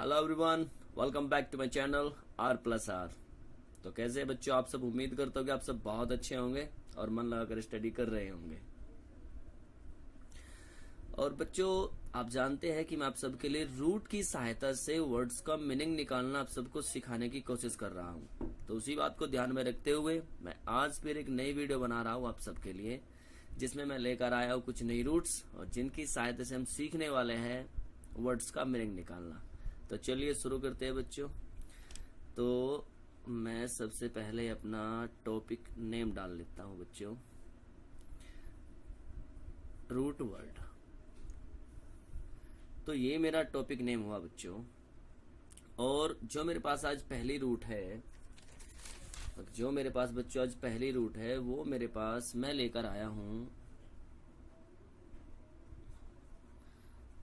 Hello everyone, welcome back to my channel R+R। तो कैसे हैं बच्चों आप सब। उम्मीद करता हूँ कि आप सब बहुत अच्छे होंगे और मन लगाकर स्टडी कर रहे होंगे। और बच्चों आप जानते हैं कि मैं आप सबके लिए रूट की सहायता से वर्ड्स का मीनिंग निकालना आप सबको सिखाने की कोशिश कर रहा हूँ। तो उसी बात को ध्यान में रखते हुए मैं आज फिर एक नई वीडियो बना रहा हूँ आप सबके लिए, जिसमें मैं लेकर आया हूँ कुछ नई रूट्स और जिनकी सहायता से हम सीखने वाले हैं वर्ड्स का मीनिंग निकालना। तो चलिए शुरू करते हैं बच्चों। तो मैं सबसे पहले अपना टॉपिक नेम डाल लेता हूं बच्चों, रूट वर्ड। तो ये मेरा टॉपिक नेम हुआ बच्चों। और जो मेरे पास आज पहली रूट है, वो मेरे पास मैं लेकर आया हूं।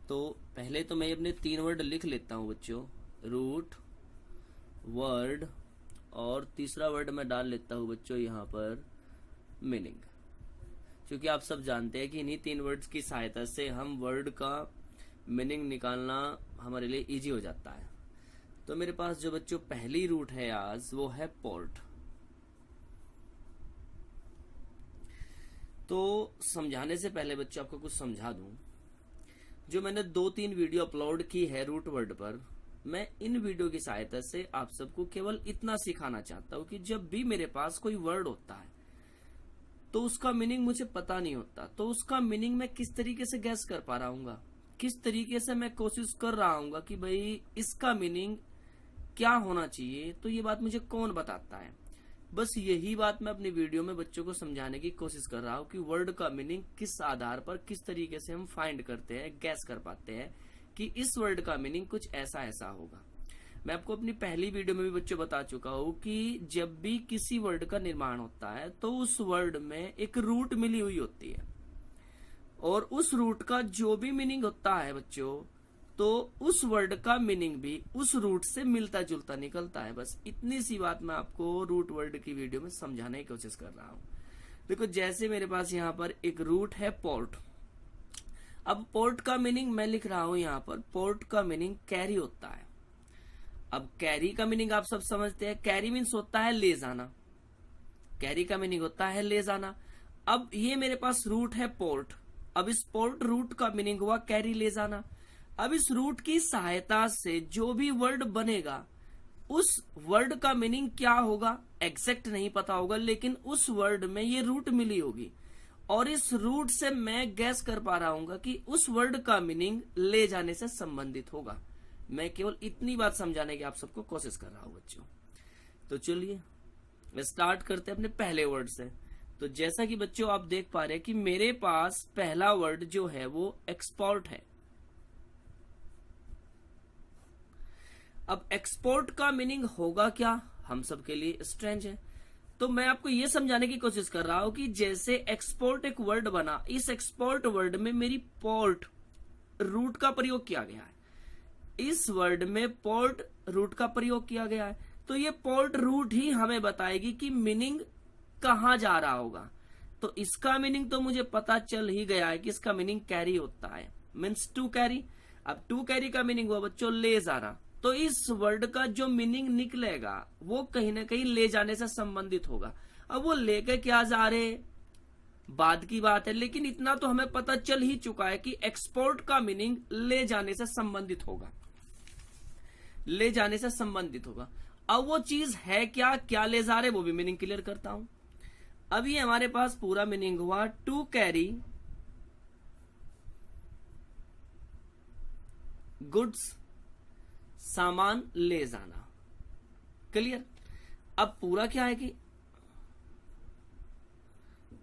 तो पहले तो मैं अपने 3 वर्ड लिख लेता हूं बच्चों, रूट वर्ड, और तीसरा वर्ड मैं डाल लेता हूं बच्चों यहाँ पर मीनिंग। क्योंकि आप सब जानते हैं कि इन्हीं 3 वर्ड्स की सहायता से हम वर्ड का मीनिंग निकालना हमारे लिए इजी हो जाता है। तो मेरे पास जो बच्चों पहली रूट है आज, वो है पोर्ट। तो समझाने से पहले बच्चों आपको कुछ समझा दूं। जो मैंने 2-3 वीडियो अपलोड की है रूट वर्ड पर, मैं इन वीडियो की सहायता से आप सबको केवल इतना सिखाना चाहता हूं कि जब भी मेरे पास कोई वर्ड होता है तो उसका मीनिंग मुझे पता नहीं होता, तो उसका मीनिंग मैं किस तरीके से गैस कर पा रहा हूँ, किस तरीके से मैं कोशिश कर रहा हूँ कि भाई इसका मीनिंग क्या होना चाहिए, तो ये बात मुझे कौन बताता है। बस यही बात मैं अपनी वीडियो में बच्चों को समझाने की कोशिश कर रहा हूँ कि वर्ड का मीनिंग किस आधार पर, किस तरीके से हम फाइंड करते हैं, गैस कर पाते हैं कि इस वर्ड का मीनिंग कुछ ऐसा ऐसा होगा। मैं आपको अपनी पहली वीडियो में भी बच्चों बता चुका हूँ कि जब भी किसी वर्ड का निर्माण होता है तो उस वर्ड में एक रूट मिली हुई होती है, और उस रूट का जो भी मीनिंग होता है बच्चों, तो उस वर्ड का मीनिंग भी उस रूट से मिलता जुलता निकलता है। बस इतनी सी बात मैं आपको रूट वर्ड की वीडियो में समझाने की कोशिश कर रहा हूं। देखो जैसे मेरे पास यहाँ पर एक रूट है पोर्ट। अब पोर्ट का मीनिंग मैं लिख रहा हूं यहाँ पर, पोर्ट का मीनिंग कैरी होता है। अब कैरी का मीनिंग आप सब समझते हैं, कैरी मीन्स होता है ले जाना। कैरी का मीनिंग होता है ले जाना। अब ये मेरे पास रूट है पोर्ट। अब इस पोर्ट रूट का मीनिंग हुआ कैरी, ले जाना। अब इस रूट की सहायता से जो भी वर्ड बनेगा उस वर्ड का मीनिंग क्या होगा एग्जैक्ट नहीं पता होगा, लेकिन उस वर्ड में ये रूट मिली होगी और इस रूट से मैं गैस कर पा रहा हूँ कि उस वर्ड का मीनिंग ले जाने से संबंधित होगा। मैं केवल इतनी बात समझाने की आप सबको कोशिश कर रहा हूं बच्चों। तो चलिए स्टार्ट करते हैं अपने पहले वर्ड से। तो जैसा कि बच्चों आप देख पा रहे हैं कि मेरे पास पहला वर्ड जो है वो एक्सपोर्ट है। अब एक्सपोर्ट का मीनिंग होगा क्या, हम सबके लिए स्ट्रेंज है। तो मैं आपको यह समझाने की कोशिश कर रहा हूं कि जैसे एक्सपोर्ट एक वर्ड बना, इस एक्सपोर्ट वर्ड में मेरी पोर्ट रूट का प्रयोग किया गया है। इस वर्ड में पोर्ट रूट का प्रयोग किया गया है, तो ये पोर्ट रूट ही हमें बताएगी कि मीनिंग कहां जा रहा होगा। तो इसका मीनिंग तो मुझे पता चल ही गया है कि इसका मीनिंग कैरी होता है, मीन्स टू कैरी। अब टू कैरी का मीनिंग हुआ बच्चों ले जाना। तो इस वर्ड का जो मीनिंग निकलेगा वो कहीं ना कहीं ले जाने से संबंधित होगा। अब वो लेके क्या जा रहे बाद की बात है, लेकिन इतना तो हमें पता चल ही चुका है कि एक्सपोर्ट का मीनिंग ले जाने से संबंधित होगा, ले जाने से संबंधित होगा। अब वो चीज है क्या, क्या ले जा रहे, वो भी मीनिंग क्लियर करता हूं। अब ये हमारे पास पूरा मीनिंग हुआ टू कैरी गुड्स, सामान ले जाना। क्लियर। अब पूरा क्या है कि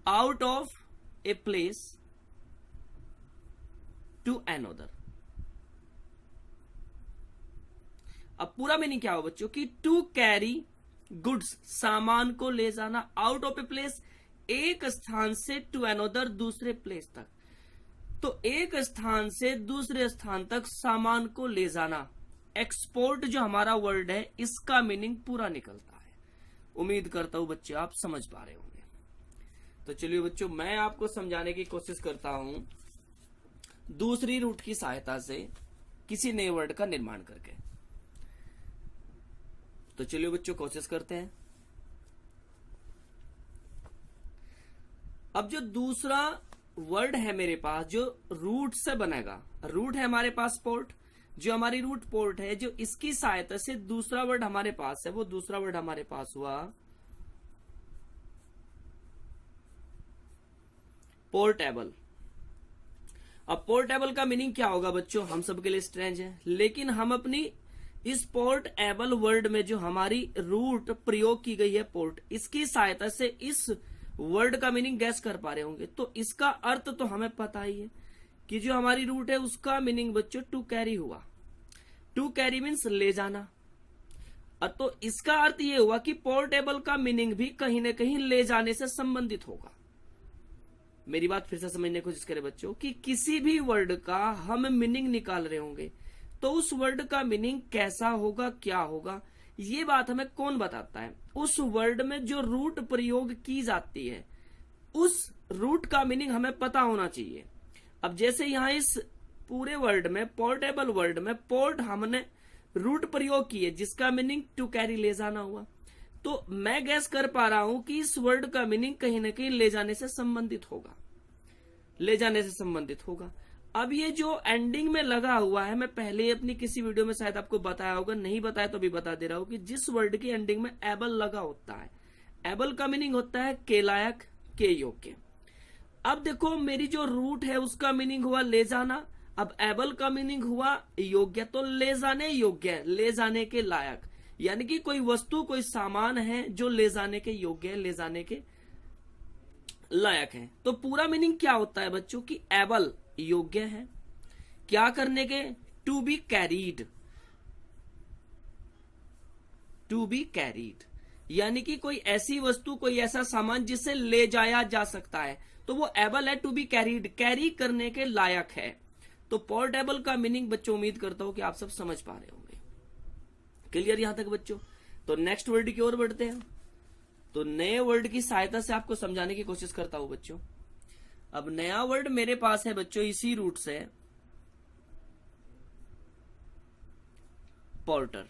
out of a place to another. अब पूरा मीनिंग क्या हो बच्चों कि टू कैरी गुड्स, सामान को ले जाना, आउट ऑफ ए प्लेस, एक स्थान से, टू एनोदर, दूसरे प्लेस तक। तो एक स्थान से दूसरे स्थान तक सामान को ले जाना, एक्सपोर्ट जो हमारा वर्ड है इसका मीनिंग पूरा निकलता है। उम्मीद करता हूं बच्चे आप समझ पा रहे होंगे। तो चलिए बच्चों मैं आपको समझाने की कोशिश करता हूं दूसरी रूट की सहायता से किसी नए वर्ड का निर्माण करके। तो चलिए बच्चों कोशिश करते हैं। अब जो दूसरा वर्ड है मेरे पास जो रूट से बनेगा, रूट है हमारे पास पोर्ट, जो हमारी रूट पोर्ट है, जो इसकी सहायता से दूसरा वर्ड हमारे पास है, वो दूसरा वर्ड हमारे पास हुआ पोर्टेबल। अब पोर्टेबल का मीनिंग क्या होगा बच्चों, हम सबके लिए स्ट्रेंज है, लेकिन हम अपनी इस पोर्टेबल वर्ड में जो हमारी रूट प्रयोग की गई है पोर्ट, इसकी सहायता से इस वर्ड का मीनिंग गैस कर पा रहे होंगे। तो इसका अर्थ तो हमें पता ही है कि जो हमारी रूट है उसका मीनिंग बच्चों टू कैरी हुआ। टू कैरी मीन्स ले जाना। तो इसका अर्थ यह हुआ कि पोर्टेबल का मीनिंग भी कहीं ना कहीं ले जाने से संबंधित होगा। मेरी बात फिर से समझने की कोशिश करें बच्चों कि किसी भी वर्ड का हम मीनिंग निकाल रहे होंगे तो उस वर्ड का मीनिंग कैसा होगा, क्या होगा, ये बात हमें कौन बताता है? उस वर्ड में जो रूट प्रयोग की जाती है उस रूट का मीनिंग हमें पता होना चाहिए। अब जैसे यहां इस पूरे वर्ड में, पोर्टेबल वर्ड में पोर्ट हमने रूट प्रयोग की है जिसका मीनिंग टू कैरी ले जाना हुआ, तो मैं गैस कर पा रहा हूं कि इस वर्ड का मीनिंग कहीं ना कहीं ले जाने से संबंधित होगा, ले जाने से संबंधित होगा। अब ये जो एंडिंग में लगा हुआ है, मैं पहले अपनी किसी वीडियो में शायद आपको बताया होगा, नहीं बताया तो भी बता दे रहा हूं कि जिस वर्ड की एंडिंग में एबल लगा होता है, एबल का मीनिंग होता है के लायक, के योग्य। अब देखो मेरी जो रूट है उसका मीनिंग हुआ ले जाना, अब एबल का मीनिंग हुआ योग्य, तो ले जाने योग्य, ले जाने के लायक, यानी कि कोई वस्तु, कोई सामान है जो ले जाने के योग्य है, ले जाने के लायक है। तो पूरा मीनिंग क्या होता है बच्चों कि एबल योग्य है, क्या करने के, to be carried, to be carried, यानी कि कोई ऐसी वस्तु, कोई ऐसा सामान जिसे ले जाया जा सकता है, तो वो एबल है, टू बी कैरीड, कैरी करने के लायक है। तो पोर्टेबल का मीनिंग बच्चों उम्मीद करता हूं कि आप सब समझ पा रहे होंगे। क्लियर यहां तक बच्चों? तो नेक्स्ट वर्ड की ओर बढ़ते हैं। तो नए वर्ड की सहायता से आपको समझाने की कोशिश करता हूं बच्चों। अब नया वर्ड मेरे पास है बच्चों इसी रूट से, पोर्टर।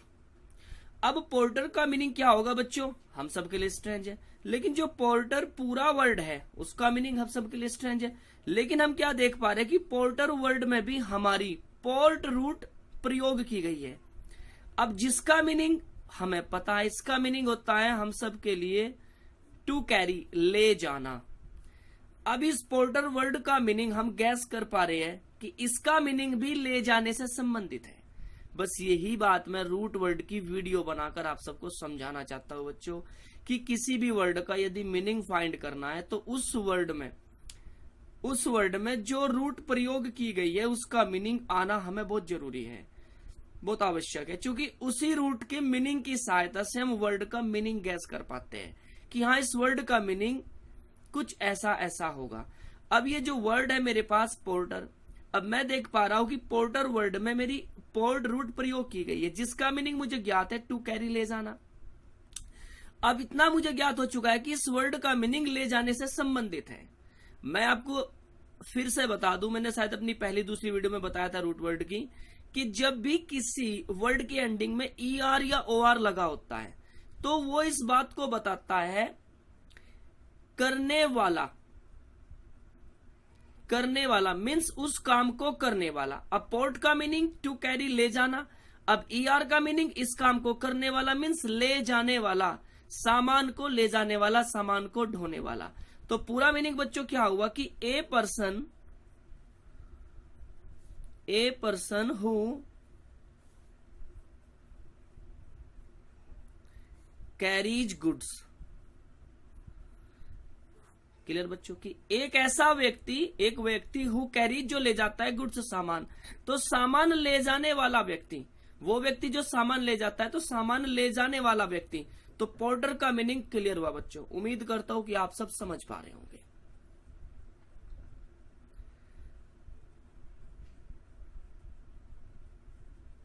अब पोर्टर का मीनिंग क्या होगा बच्चों, हम सबके लिए स्ट्रेंज है, लेकिन जो पोर्टर पूरा वर्ड है उसका मीनिंग हम सबके लिए स्ट्रेंज है। लेकिन हम क्या देख पा रहे हैं कि पोर्टर वर्ड में भी हमारी पोर्ट रूट प्रयोग की गई है। अब जिसका मीनिंग हमें पता है, इसका मीनिंग होता है हम सब के लिए टू कैरी, ले जाना। अब इस पोर्टर वर्ड का मीनिंग हम गैस कर पा रहे हैं कि इसका मीनिंग भी ले जाने से संबंधित है। बस यही बात मैं रूट वर्ड की वीडियो बनाकर आप सबको समझाना चाहता हूं बच्चों कि किसी भी वर्ड का यदि मीनिंग फाइंड करना है तो उस वर्ड में जो रूट प्रयोग की गई है उसका मीनिंग आना हमें बहुत जरूरी है, बहुत आवश्यक है, क्योंकि उसी रूट के मीनिंग की सहायता से हम वर्ड का मीनिंग गैस कर पाते हैं कि हाँ इस वर्ड का मीनिंग कुछ ऐसा ऐसा होगा। अब ये जो वर्ड है मेरे पास पोर्टर, अब मैं देख पा रहा हूं कि पोर्टर वर्ड में मेरी पोर्ट रूट प्रयोग की गई है जिसका मीनिंग मुझे ज्ञात है टू कैरी, ले जाना। अब इतना मुझे ज्ञात हो चुका है कि इस वर्ड का मीनिंग ले जाने से संबंधित है। मैं आपको फिर से बता दूं, मैंने शायद अपनी पहली दूसरी वीडियो में बताया था रूट वर्ड की, कि जब भी किसी वर्ड की एंडिंग में ER या OR लगा होता है तो वो इस बात को बताता है करने वाला, करने वाला मीन्स उस काम को करने वाला। अब पोर्ट का मीनिंग टू कैरी, ले जाना। अब ER का मीनिंग इस काम को करने वाला मीन्स ले जाने वाला, सामान को ले जाने वाला, सामान को ढोने वाला। तो पूरा मीनिंग बच्चों क्या हुआ कि a person who carries goods. Clear बच्चों की एक ऐसा व्यक्ति, एक व्यक्ति हु कैरीज जो ले जाता है, गुड्स सामान, तो सामान ले जाने वाला व्यक्ति, वो व्यक्ति जो सामान ले जाता है, तो सामान ले जाने वाला व्यक्ति। तो पोर्टर का मीनिंग क्लियर हुआ बच्चों। उम्मीद करता हूं कि आप सब समझ पा रहे होंगे।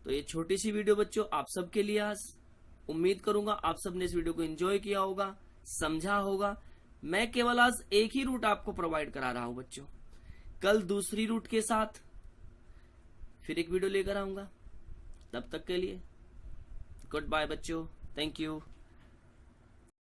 तो ये छोटी सी वीडियो बच्चों आप सबके लिए आज, उम्मीद करूंगा आप सबने इस वीडियो को एंजॉय किया होगा, समझा होगा। मैं केवल आज एक ही रूट आपको प्रोवाइड करा रहा हूं बच्चों, कल दूसरी रूट के साथ फिर एक वीडियो लेकर आऊंगा। तब तक के लिए गुड बाय बच्चों। Thank you.